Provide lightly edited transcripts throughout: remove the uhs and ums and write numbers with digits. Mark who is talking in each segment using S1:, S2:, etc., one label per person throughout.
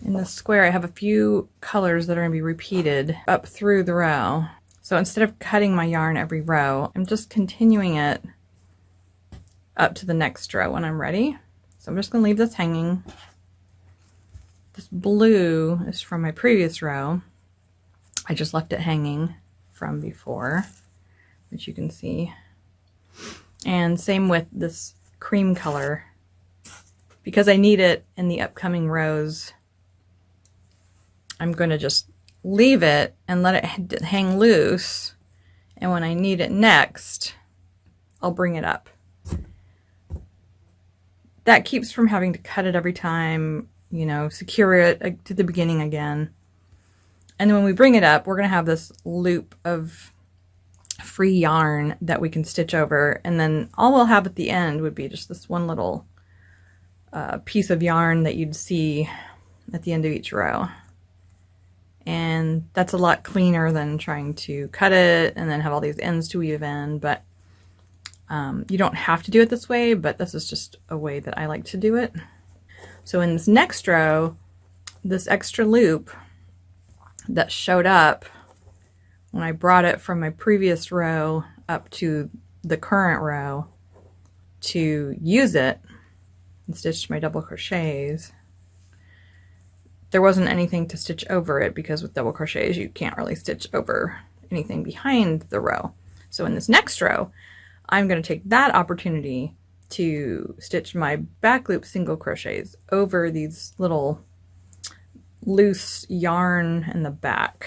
S1: In the square, I have a few colors that are going to be repeated up through the row. So instead of cutting my yarn every row, I'm just continuing it up to the next row when I'm ready. So I'm just going to leave this hanging. This blue is from my previous row. I just left it hanging from before, which you can see. And same with this cream color. Because I need it in the upcoming rows, I'm going to just leave it and let it hang loose. And when I need it next, I'll bring it up. That keeps from having to cut it every time, you know, secure it to the beginning again. And then when we bring it up, we're going to have this loop of free yarn that we can stitch over. And then all we'll have at the end would be just this one little piece of yarn that you'd see at the end of each row. And that's a lot cleaner than trying to cut it and then have all these ends to weave in. But you don't have to do it this way, but this is just a way that I like to do it. So in this next row, this extra loop that showed up when I brought it from my previous row up to the current row to use it and stitch my double crochets, there wasn't anything to stitch over it because with double crochets you can't really stitch over anything behind the row. So in this next row, I'm going to take that opportunity to stitch my back loop single crochets over these little loose yarn in the back.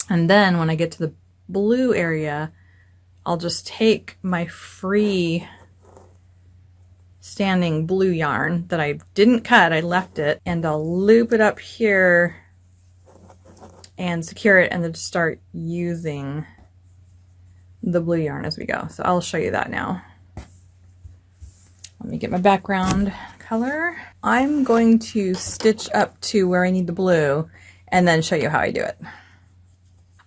S1: And then when I get to the blue area, I'll just take my free standing blue yarn that I didn't cut, I left it, and I'll loop it up here and secure it and then start using the blue yarn as we go. So I'll show you that now. Let me get my background color. I'm going to stitch up to where I need the blue and then show you how I do it.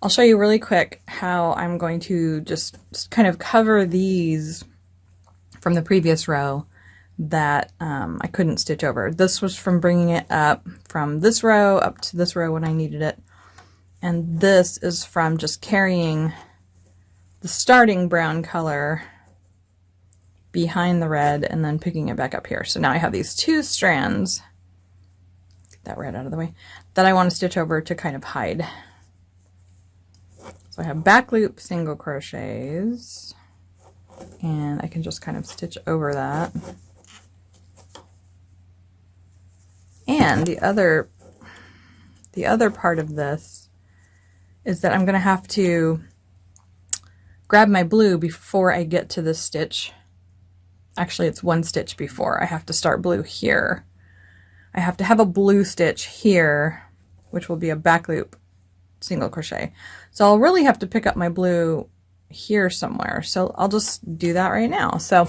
S1: I'll show you really quick how I'm going to just kind of cover these from the previous row that I couldn't stitch over. This was from bringing it up from this row up to this row when I needed it. And this is from just carrying the starting brown color behind the red and then picking it back up here. So now I have these two strands, get that red out of the way, that I want to stitch over to kind of hide. So I have back loop single crochets and I can just kind of stitch over that. And the other part of this is that I'm going to have to grab my blue before I get to this stitch. Actually, it's one stitch before. I have to start blue here. I have to have a blue stitch here, which will be a back loop single crochet. So I'll really have to pick up my blue here somewhere. So I'll just do that right now. So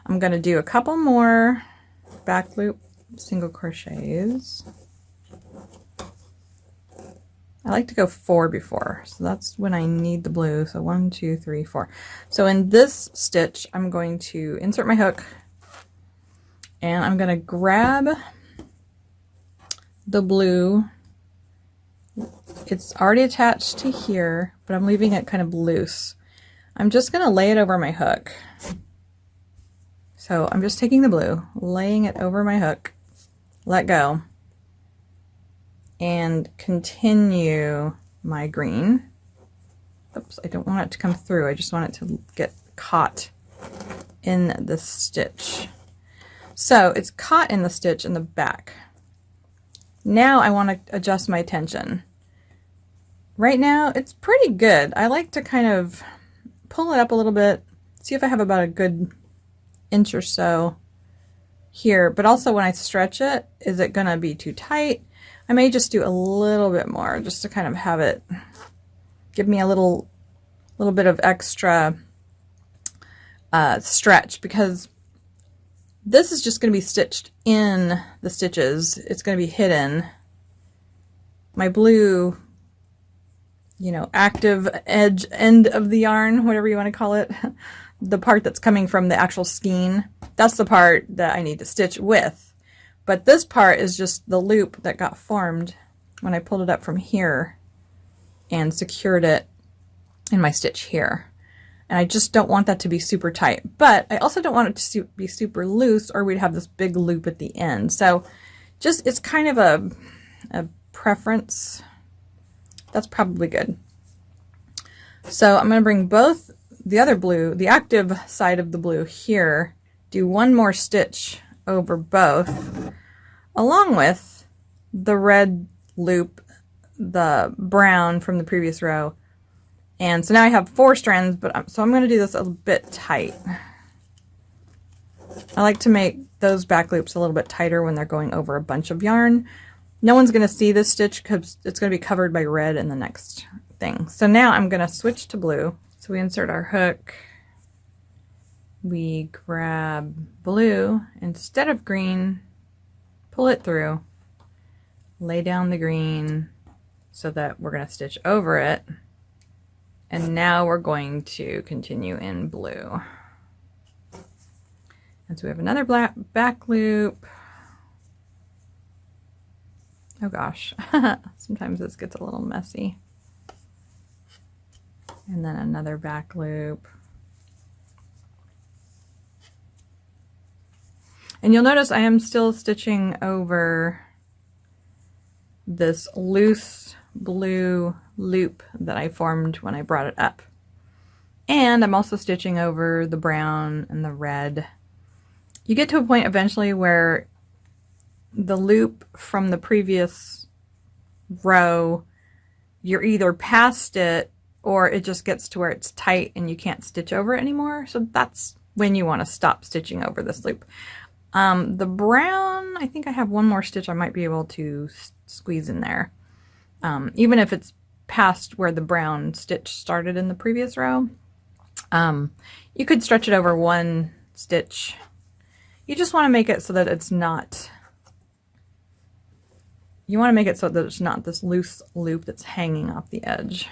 S1: I'm going to do a couple more back loop single crochets. I like to go 4 before, so that's when I need the blue. So 1, 2, 3, 4. So in this stitch, I'm going to insert my hook and I'm going to grab the blue. It's already attached to here, but I'm leaving it kind of loose. I'm just going to lay it over my hook. So I'm just taking the blue, laying it over my hook, let go, and continue my green. Oops, I don't want it to come through. I just want it to get caught in the stitch. So it's caught in the stitch in the back. Now I want to adjust my tension. Right now it's pretty good. I like to kind of pull it up a little bit, see if I have about a good inch or so here, but also when I stretch it, is it gonna be too tight? I may just do a little bit more just to kind of have it give me a little bit of extra stretch, because this is just going to be stitched in the stitches. It's going to be hidden. My blue, you know, active edge end of the yarn, whatever you want to call it, the part that's coming from the actual skein, that's the part that I need to stitch with. But this part is just the loop that got formed when I pulled it up from here and secured it in my stitch here. And I just don't want that to be super tight, but I also don't want it to be super loose or we'd have this big loop at the end. So just, it's kind of a preference. That's probably good. So I'm going to bring both the other blue, the active side of the blue here, do one more stitch over both, along with the red loop, the brown from the previous row. And so now I have 4 strands, but so I'm going to do this a bit tight. I like to make those back loops a little bit tighter when they're going over a bunch of yarn. No one's going to see this stitch because it's going to be covered by red in the next thing. So now I'm going to switch to blue. So we insert our hook. We grab blue instead of green, pull it through, lay down the green so that we're going to stitch over it. And now we're going to continue in blue. And so we have another black back loop. Oh gosh, sometimes this gets a little messy. And then another back loop. And you'll notice I am still stitching over this loose blue loop that I formed when I brought it up. And I'm also stitching over the brown and the red. You get to a point eventually where the loop from the previous row, you're either past it or it just gets to where it's tight and you can't stitch over it anymore. So that's when you want to stop stitching over this loop. The brown, I think I have one more stitch I might be able to squeeze in there. Even if it's past where the brown stitch started in the previous row. You could stretch it over one stitch. You just want to make it so that it's not, you want to make it so that it's not this loose loop that's hanging off the edge.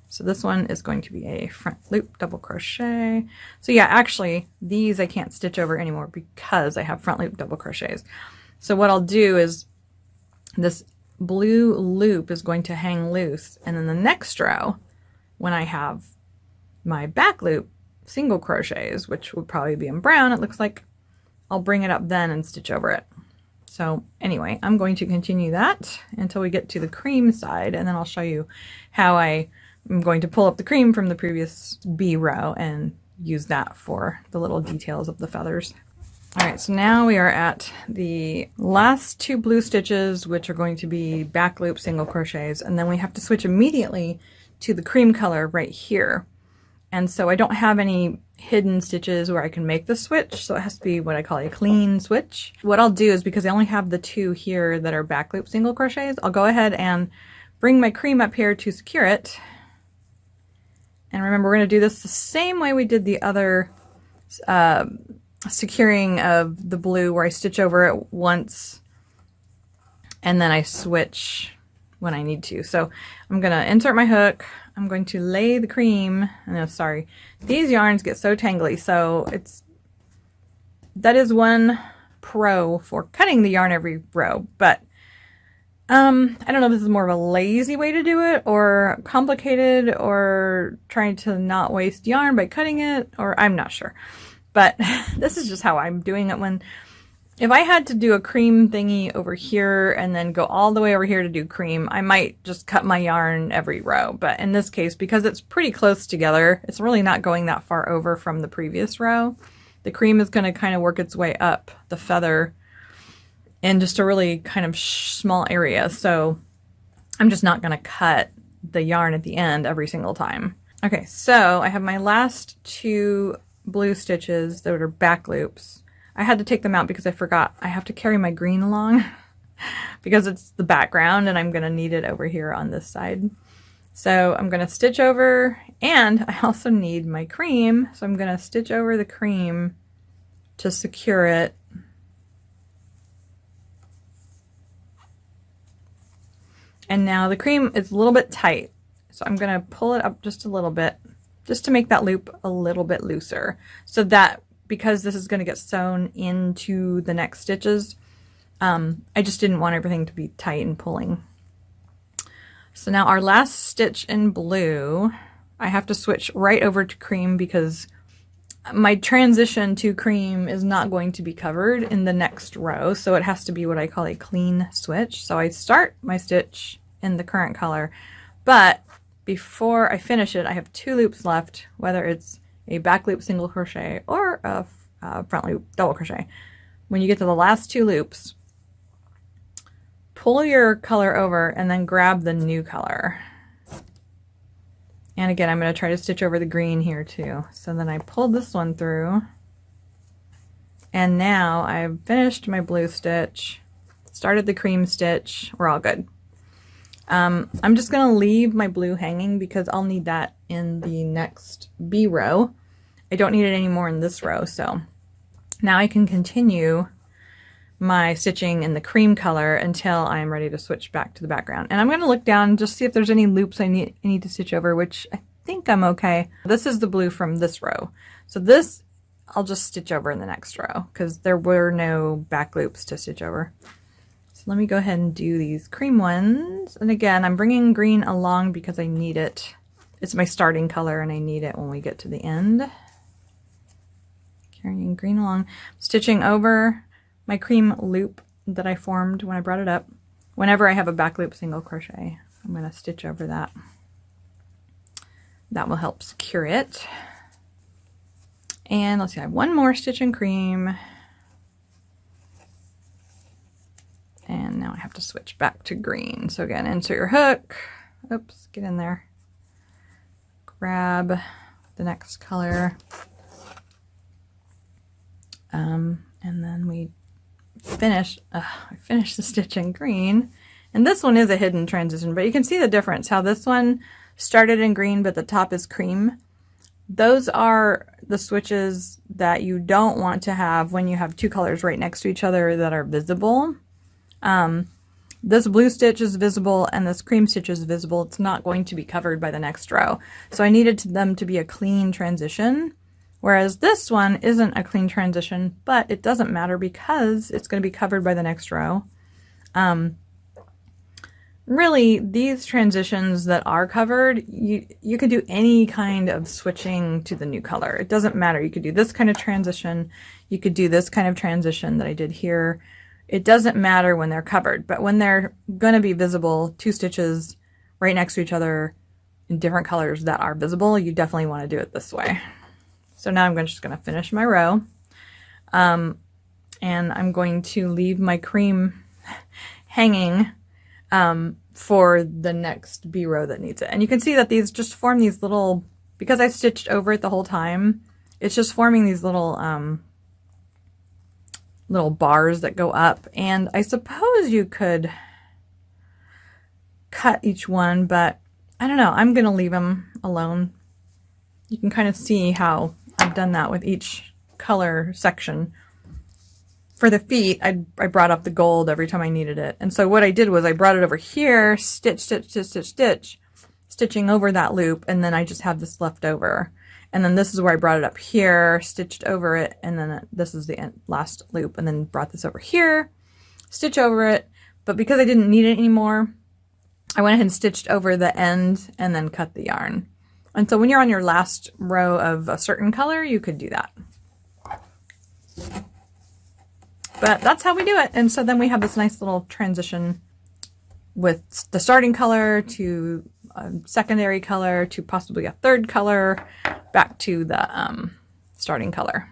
S1: So this one is going to be a front loop double crochet. So yeah, actually these I can't stitch over anymore because I have front loop double crochets. So what I'll do is this blue loop is going to hang loose, and then the next row, when I have my back loop single crochets, which would probably be in brown, it looks like, I'll bring it up then and stitch over it. So anyway, I'm going to continue that until we get to the cream side, and then I'll show you how I'm going to pull up the cream from the previous B row and use that for the little details of the feathers. All right, so now we are at the last 2 blue stitches, which are going to be back loop single crochets, and then we have to switch immediately to the cream color right here. And so I don't have any hidden stitches where I can make the switch, so it has to be what I call a clean switch. What I'll do is, because I only have the 2 here that are back loop single crochets, I'll go ahead and bring my cream up here to secure it. And remember, we're going to do this the same way we did the other securing of the blue, where I stitch over it once and then I switch when I need to. So I'm going to insert my hook. I'm going to lay the cream. No, sorry. These yarns get so tangly. So that is one pro for cutting the yarn every row. But I don't know if this is more of a lazy way to do it or complicated or trying to not waste yarn by cutting it, or I'm not sure. But this is just how I'm doing it. If I had to do a cream thingy over here and then go all the way over here to do cream, I might just cut my yarn every row. But in this case, because it's pretty close together, it's really not going that far over from the previous row. The cream is going to kind of work its way up the feather in just a really kind of small area. So I'm just not going to cut the yarn at the end every single time. Okay, so I have my last 2 blue stitches that are back loops. I had to take them out because I forgot I have to carry my green along because it's the background and I'm going to need it over here on this side. So I'm going to stitch over, and I also need my cream. So I'm going to stitch over the cream to secure it. And now the cream is a little bit tight. So I'm going to pull it up just a little bit, just to make that loop a little bit looser, so that because this is going to get sewn into the next stitches, I just didn't want everything to be tight and pulling. So now our last stitch in blue, I have to switch right over to cream because my transition to cream is not going to be covered in the next row, so it has to be what I call a clean switch. So I start my stitch in the current color, but before I finish it, I have 2 loops left, whether it's a back loop single crochet or a front loop double crochet. When you get to the last 2 loops, pull your color over and then grab the new color. And again, I'm going to try to stitch over the green here too. So then I pulled this one through, and now I've finished my blue stitch, started the cream stitch, we're all good. I'm just going to leave my blue hanging because I'll need that in the next B row. I don't need it anymore in this row, so now I can continue my stitching in the cream color until I'm ready to switch back to the background. And I'm going to look down and just see if there's any loops I need to stitch over, which I think I'm okay. This is the blue from this row. So this I'll just stitch over in the next row because there were no back loops to stitch over. So let me go ahead and do these cream ones. And again, I'm bringing green along because I need it. It's my starting color and I need it when we get to the end. Carrying green along, stitching over my cream loop that I formed when I brought it up. Whenever I have a back loop single crochet, I'm going to stitch over that. That will help secure it. And let's see, I have one more stitch in cream. And now I have to switch back to green. So again, insert your hook. Oops, get in there. Grab the next color. And then we I finished the stitch in green, and this one is a hidden transition, but you can see the difference, how this one started in green but the top is cream. Those are the switches that you don't want to have when you have 2 colors right next to each other that are visible. This blue stitch is visible and this cream stitch is visible. It's not going to be covered by the next row, so I needed them to be a clean transition. Whereas this one isn't a clean transition, but it doesn't matter because it's going to be covered by the next row. Really, these transitions that are covered, you can do any kind of switching to the new color. It doesn't matter. You could do this kind of transition. You could do this kind of transition that I did here. It doesn't matter when they're covered, but when they're going to be visible, 2 stitches right next to each other in different colors that are visible, you definitely want to do it this way. So now I'm just going to finish my row, and I'm going to leave my cream hanging for the next B row that needs it. And you can see that these just form these little, because I stitched over it the whole time, it's just forming these little little bars that go up. And I suppose you could cut each one, but I don't know, I'm going to leave them alone. You can kind of see how I've done that with each color section. For the feet, I brought up the gold every time I needed it. And so what I did was I brought it over here, stitch, stitch, stitch, stitch, stitch, stitching over that loop, and then I just have this left over. And then this is where I brought it up here, stitched over it, and then this is the last loop, and then brought this over here, stitch over it. But because I didn't need it anymore, I went ahead and stitched over the end and then cut the yarn. And so when you're on your last row of a certain color, you could do that. But that's how we do it. And so then we have this nice little transition with the starting color to a secondary color to possibly a third color back to the starting color.